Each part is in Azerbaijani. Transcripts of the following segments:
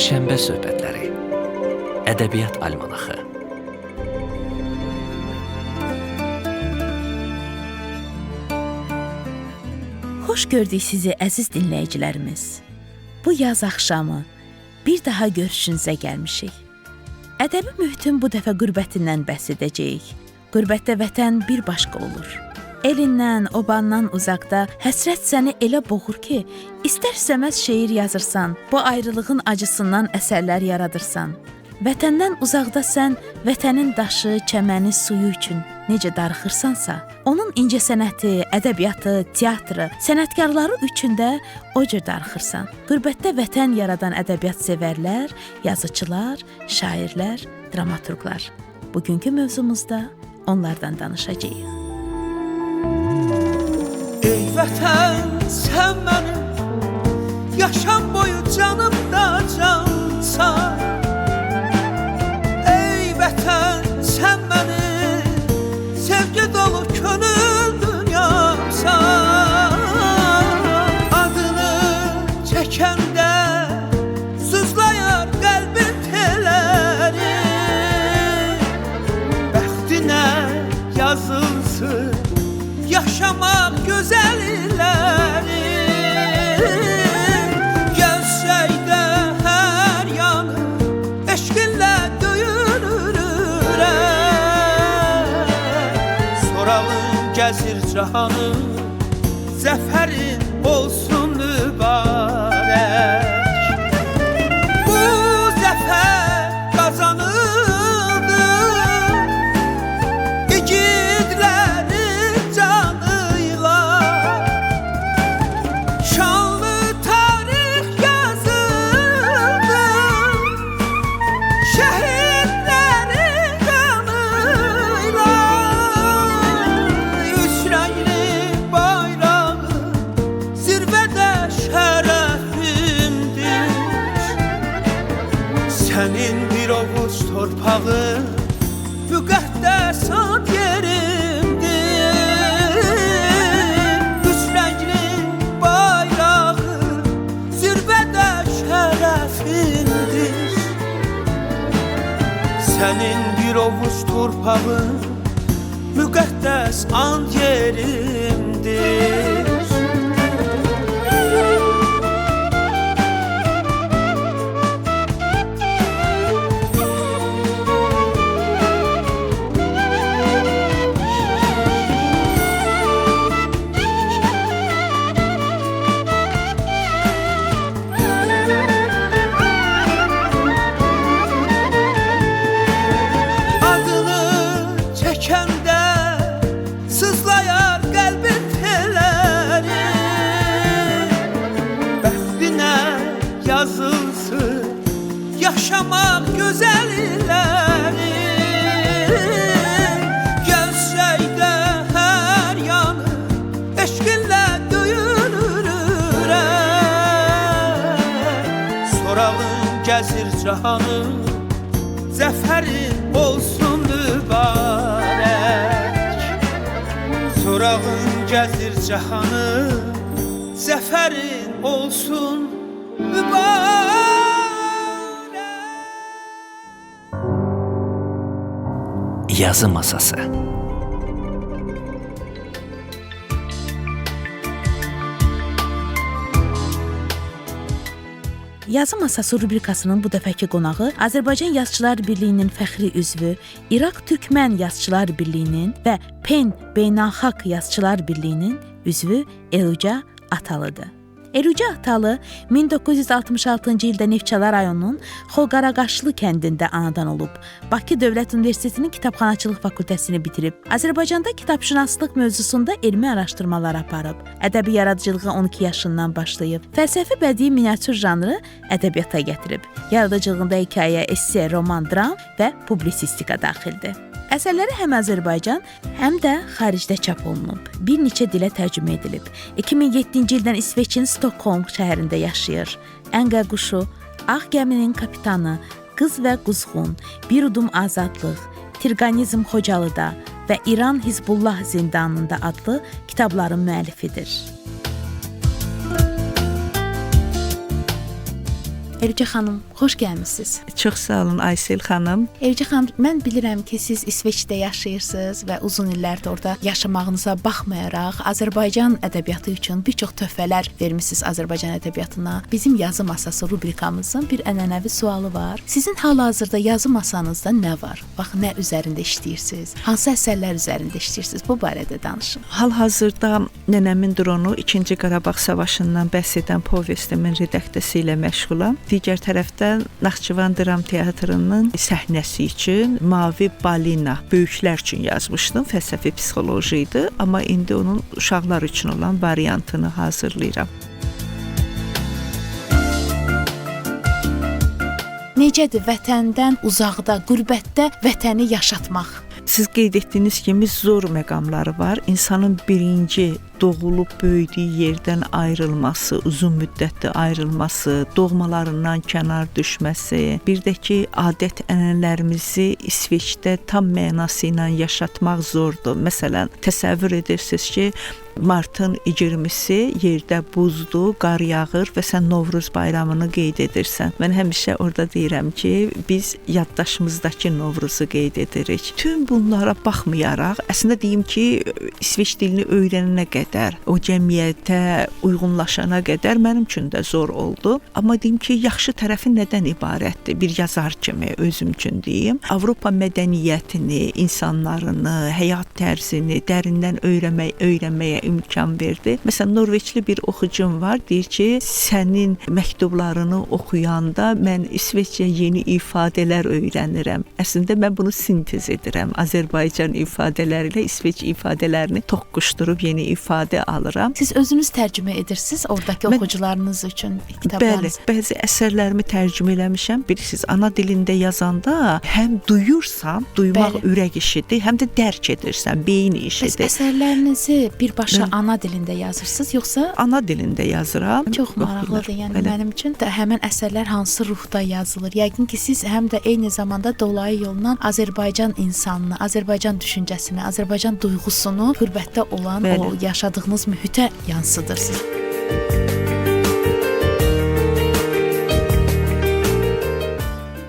Şənbə söhbətləri. Ədəbiyyat almanaxı. Xoş gördük sizi əziz dinləyicilərimiz. Bu yaz axşamı bir daha görüşünüzə gəlmişik. Ədəbi mühitin bu dəfə qürbətindən bəhs edəcəyik. Qürbətdə vətən bir başqa olur. Elindən, obandan uzaqda həsrət səni elə boğur ki, istər-istəməz şeir yazırsan, bu ayrılığın acısından əsərlər yaradırsan. Vətəndən uzaqda sən vətənin daşı, çəməni, suyu üçün necə darıxırsansa, onun incəsənəti, ədəbiyyatı, teatrı, sənətkarları üçün də o cür darıxırsan. Qürbətdə vətən yaradan ədəbiyyat sevərlər, yazıçılar, şairlər, dramaturqlar. Bugünkü mövzumuzda onlardan danışacağıq. Ey vətən, sən mənim yaşam boyu canımda cansan. Ey vətən, sən mənim sevgi dolu könül dünyamsan. Adını çəkəndə sızlayar qəlbin teləri. Bəxtinə yazılsın yaşamaq gözəl illəri. Gəlsək də hər yanı eşqinlə döyünür ürək. Sorağın gəzir cahanı, zəfərin olsun mübarək. Bu zəfər qazanıldı igidlərin canıyla. Şanlı tarix yazıldı şəhidlərin qanıyla. Üç rəngli bayrağı zirvədə şərəfimdir. Sənin bir ovuc torpağı müqəddəs ad yerimdir. Üç rəngli bayrağı zirvədə şərəfindir. Sənin bir ovuc torpağı müqəddəs ad yerimdir. Adını çəkəndə sızlayar qəlbin teləri. Bəxtinə yazılsın yaşamaq gözəl illəri. Gəlsək də hər yanı eşqinlə döyünür ürək. Sorağın gəzir cahanı, zəfərin olsun mübarək. Sorağın gəzir cahanı, zəfərin olsun mübarək. Yazı masası. Yazı masası rubrikasının bu dəfəki qonağı Azərbaycan Yazıçılar Birliyinin fəxri üzvü, İraq Türkmən Yazıçılar Birliyinin və PEN Beynəlxalq Yazıçılar Birliyinin üzvü Eluca Atalıdır. Eluca Atalı 1966-cı ildə Neftçala rayonunun Xolqaraqaşlı kəndində anadan olub. Bakı Dövlət Universitetinin Kitabxanaçılıq fakültəsini bitirib. Azərbaycanda kitabşünaslıq mövzusunda elmi araşdırmalar aparıb. Ədəbi yaradıcılığa 12 yaşından başlayıb. Fəlsəfi bədii miniatür janrı ədəbiyyata gətirib. Yaradıcılığında hekayə, esse, roman, dram və publisistika daxildir. Əsərləri həm Azərbaycan, həm də xaricdə çap olunub. Bir neçə dilə tərcümə edilib. 2007-ci ildən İsveçin Stockholm şəhərində yaşayır. Ənqə quşu, Ağ gəminin kapitanı, Qız və quzğun, Bir udum azadlıq, Tirqanizm Xocalıda və İran Hizbullah zindanında adlı kitabların müəllifidir. Elvicə xanım, xoş gəlmisiniz. Çox sağ olun Aysel xanım. Elvicə xanım, mən bilirəm ki, siz İsveçdə yaşayırsınız və uzun illərdir orada yaşamağınıza baxmayaraq Azərbaycan ədəbiyyatı üçün bir çox töhfələr vermisiniz Azərbaycan ədəbiyyatına. Bizim yazı masası rubrikamızın bir ənənəvi sualı var. Sizin hal-hazırda yazı masanızda nə var? Bax, nə üzərində işləyirsiniz? Hansı əsərlər üzərində işləyirsiniz? Bu barədə danışın. Hal-hazırda Nənəmin dronu 2-ci Qarabağ savaşından bəhs edən povestimin redaksiyası ilə məşğulam. Digər tərəfdən Naxçıvan Dram Teatrının səhnəsi üçün Mavi Balina böyüklər üçün yazmışdım. Fəlsəfi psixoloji idi, amma indi onun uşaqlar üçün olan variantını hazırlayıram. Necədir vətəndən uzaqda, qürbətdə vətəni yaşatmaq? Siz qeyd etdiyiniz kimi zor məqamları var. İnsanın birinci doğulub böyüdüyü yerdən ayrılması, uzun müddətli ayrılması, doğmalarından kənar düşməsi, bir də ki, adət-ənənələrimizi İsveçdə tam mənası ilə yaşatmaq zordur. Məsələn, təsəvvür edirsiniz ki, martın 20-si yerdə buzdur, qar yağır və sən Novruz bayramını qeyd edirsən. Mən həmişə orada deyirəm ki, biz yaddaşımızdakı Novruzu qeyd edirik. Tüm bunlara baxmayaraq, əslində deyim ki, İsveç dilini öyrənənə qədər, o cəmiyyətə uyğunlaşana qədər mənim üçün də zor oldu. Amma deyim ki, yaxşı tərəfi nədən ibarətdir? Bir yazar kimi özüm üçün deyim. Avropa mədəniyyətini, insanlarını, həyat tərzini dərindən öyrənməyə imkan verdi. Məsələn, Norveçli bir oxucum var, deyir ki, sənin məktublarını oxuyanda mən İsveçcə yeni ifadələr öyrənirəm. Əslində mən bunu sintez edirəm. Azərbaycan ifadələri ilə İsveç ifadələrini toqquşdurub yeni ifadə alıram. Siz özünüz tərcümə edirsiniz oradakı oxucularınız üçün kitablarınızı? Bəli, bəzi əsərlərimi tərcümə eləmişəm. Bilirsiniz, ana dilində yazanda həm duyursan, duymaq ürək işidir, həm də dərk edirsən, beyin işidir. Bəs əsərlərinizi birbaşa ana dilində yazırsınız, yoxsa? Ana dilində yazıram. Çox maraqlıdır, yəni mənim üçün də həmin əsərlər hansı ruhda yazılır? Yəqin ki, siz həm də eyni zamanda dolayı yolla Azərbaycan insanını, Azərbaycan düşüncəsini, Azərbaycan duyğusunu qürbətdə olan o yaşadığınız mühitə yansıdırsınız.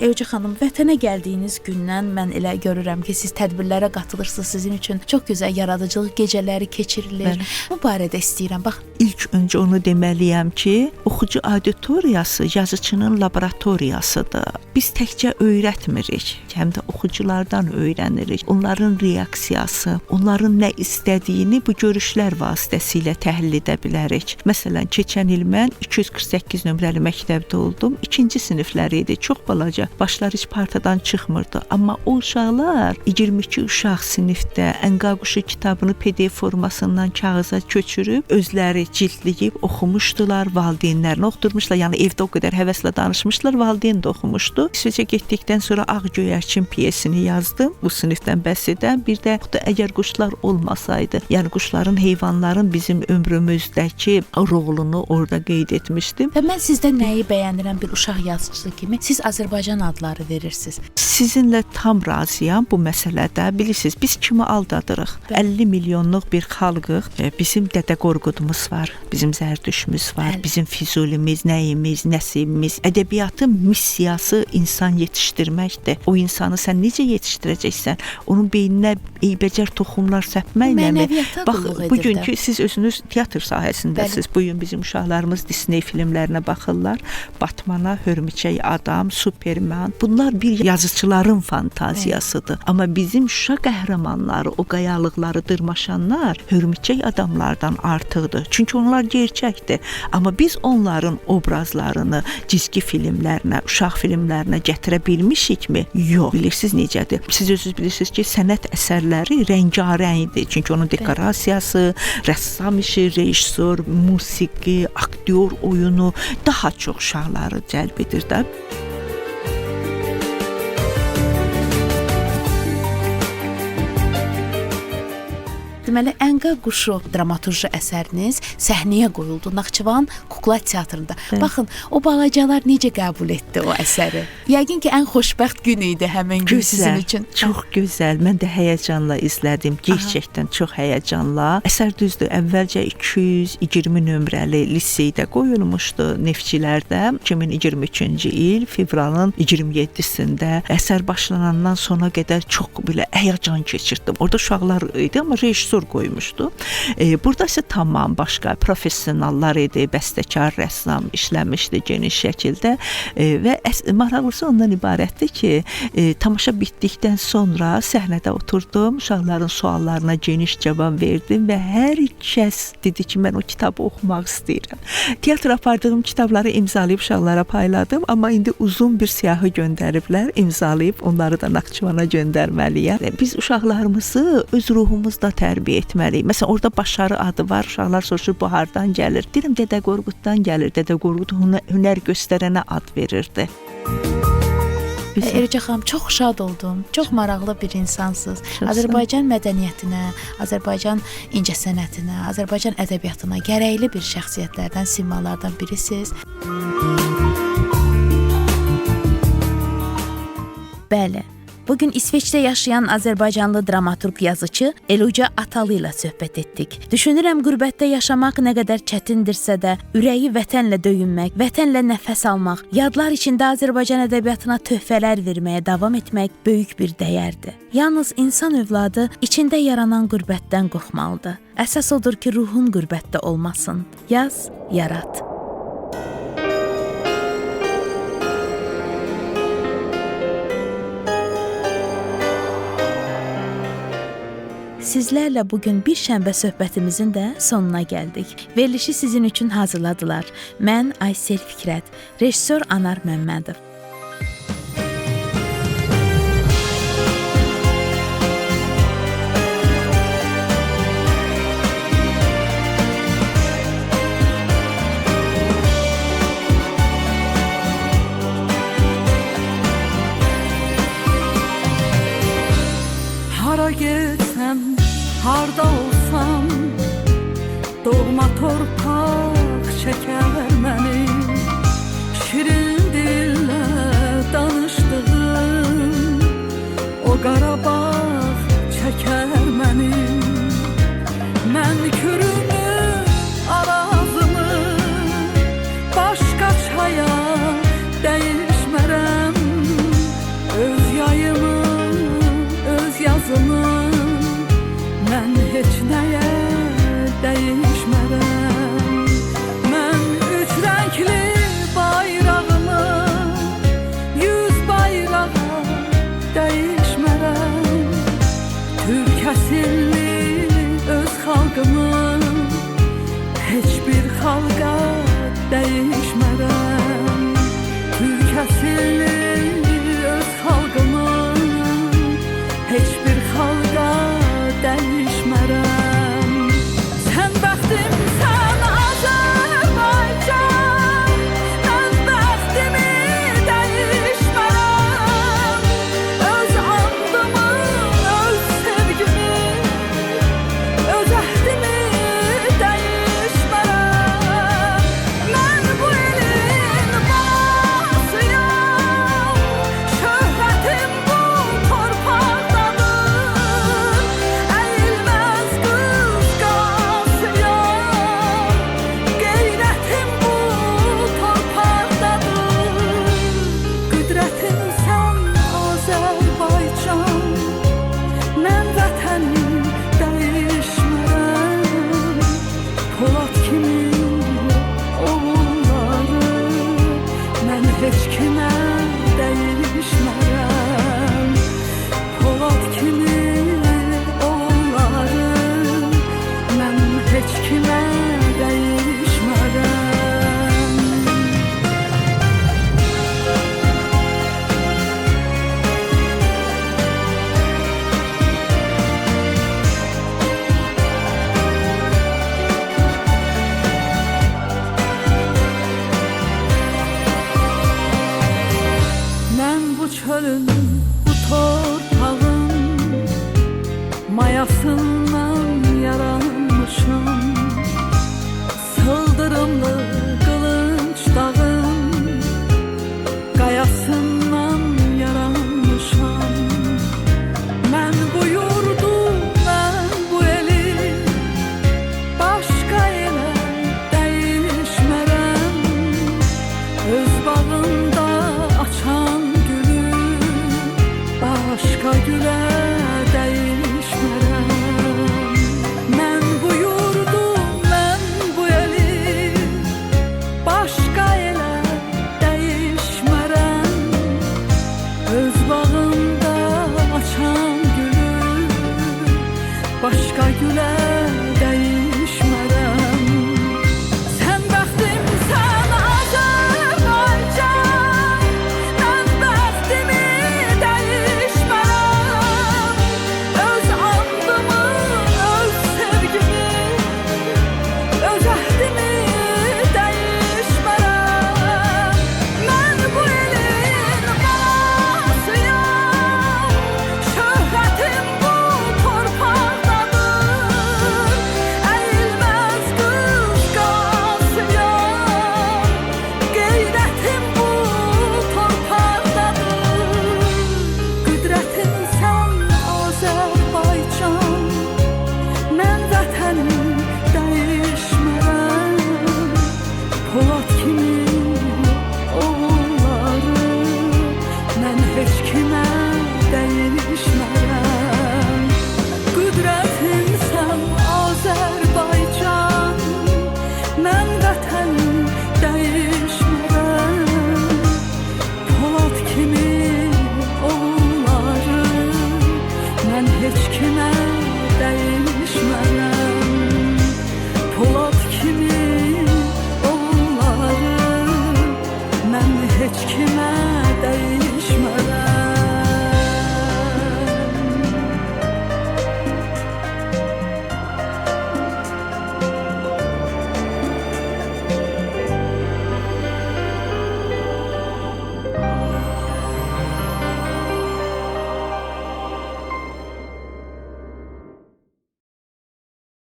Elvicə xanım, vətənə gəldiyiniz gündən mən elə görürəm ki, siz tədbirlərə qatılırsınız, sizin üçün çox gözəl yaradıcılıq gecələri keçirilir. Bu barədə istəyirəm. Bax, İlk öncə onu deməliyəm ki, oxucu auditoriyası yazıçının laboratoriyasıdır. Biz təkcə öyrətmirik, həm də oxuculardan öyrənirik. Onların reaksiyası, onların nə istədiyini bu görüşlər vasitəsilə təhlil edə bilərik. Məsələn, keçən il mən 248 nömrəli məktəbdə oldum. 2-ci siniflər idi, çox balaca. Başlar heç partadan çıxmırdı. Amma o uşaqlar 22 uşaq sinifdə Ənqa quşu kitabını PDF formasından kağıza köçürüb, özləri cildləyib oxumuşdular, valideynlərini oxudurmuşlar. Yəni evdə o qədər həvəslə danışmışlar, valideyn də oxumuşdu. İsveçə getdikdən sonra Ağ Göyərçin piyesini yazdım. Bu sinifdən bəhs edən. Bir də əgər quşlar olmasaydı, yəni quşların, heyvanların bizim ömrümüzdəki rolunu orada qeyd etmişdim. Və mən sizdə nəyi bəyənirəm bir uşaq yazıcısı kimi? Siz Azərbaycan adları verirsiniz. Sizinlə tam razıyam bu məsələdə. Bilirsiniz, biz kimi aldadırıq? 50 milyonluq bir xalqıq. Bizim Dədə Qorqudumuz var, bizim Zərdüştümüz var, bizim Füzulimiz, Nəyimiz, Nəsibimiz. Ədəbiyyatın missiyası insan yetişdirməkdir. O insanı sən necə yetişdirəcəksən? Onun beyninə eybəcər toxumlar səpməkləmi? Bax, bugünkü siz özünüz teatr sahəsindəsiniz. Bugün bizim uşaqlarımız Disney filmlərinə baxırlar. Batmana, Hörmüçək adam, Superman. Bunlar bir yazıçıların fantaziyasıdır. Amma bizim Şuşa qəhrəmanları, o qayalıqları dırmaşanlar Hörmüçək adamlardan artıqdır. Çünki onlar gerçəkdir. Amma biz onların obrazlarını cizgi filmlərinə, uşaq filmlərinə gətirə bilmişikmi? Yox. Bilirsiniz necədir? Siz özünüz bilirsiniz ki, sənət əsərləri rəngarəngdir. Çünki onun dekorasiyası, rəssam işi, rejissor, musiqi, aktyor oyunu daha çox uşaqları cəlb edir də. Deməli, Ənqa quşu dramaturji əsəriniz səhnəyə qoyuldu Naxçıvan Kukla Teatrında. Baxın, o balacalar necə qəbul etdi o əsəri? Yəqin ki, ən xoşbəxt gün idi həmin gün sizin üçün. Çox gözəl. Mən də həyəcanla izlədim. Gerçəkdən çox həyəcanla. Əsər düzdür, əvvəlcə 220 nömrəli liseydə qoyulmuşdu Neftçilərdə. 2023-cü il fevralın 27-sində əsər başlanandan sona qədər çox belə həyəcan keçirdim. Orada uşaqlar idi, amma rejissor qoymuşdu. Burada isə tamam başqa professionallar idi, bəstəkar, rəssam işləmişdi geniş şəkildə və maraqlısı ondan ibarətdir ki, tamaşa bitdikdən sonra səhnədə oturdum, uşaqların suallarına geniş cavab verdim və hər kəs dedi ki, mən o kitabı oxumaq istəyirəm. Teatra apardığım kitabları imzalayıb uşaqlara payladım, amma indi uzun bir siyahı göndəriblər, imzalayıb onları da Naxçıvana göndərməliyəm. Biz uşaqlarımızı öz ruhumuzda tərbiyə etməliyik. Məsələn, orada Başarı adı var, uşaqlar soruşur, bu hardan gəlir? Deyirəm, Dədə Qorquddan gəlir. Dədə Qorqud hünər göstərənə ad verirdi. Eləcə xanım, çox şad oldum. Çox maraqlı bir insansınız. Azərbaycan mədəniyyətinə, Azərbaycan incəsənətinə, Azərbaycan ədəbiyyatına gərəkli bir şəxsiyyətlərdən, simalardan birisiniz. Bəli. Bugün İsveçdə yaşayan Azərbaycanlı dramaturq yazıcı Eluca Atalı ilə söhbət etdik. Düşünürəm qürbətdə yaşamaq nə qədər çətindirsə də, ürəyi vətənlə döyünmək, vətənlə nəfəs almaq, yadlar içində Azərbaycan ədəbiyyatına töhfələr verməyə davam etmək böyük bir dəyərdir. Yalnız insan övladı içində yaranan qürbətdən qorxmalıdır. Əsas odur ki, ruhun qürbətdə olmasın. Yaz, yarat. Sizlərlə bugün bir şənbə söhbətimizin də sonuna gəldik. Verilişi sizin üçün hazırladılar. Mən Aysel Fikrət, rejissor Anar Məmmədov. Hara getsəm, harda olsam, doğma torpaq çəkər məni. Şirin dillə danışdığım o Qarabağ çəkər məni. Mən kürümü, arazımı başqa çaya dəyişmərəm. Öz yayımı, öz yazımı mən heç nəyə dəyişmərəm. Mən üç rəngli bayrağımı 100 bayrağa dəyişmərəm. Türk əsilli öz xalqımı heç bir xalqa dəyişmərəm. Türk əsilli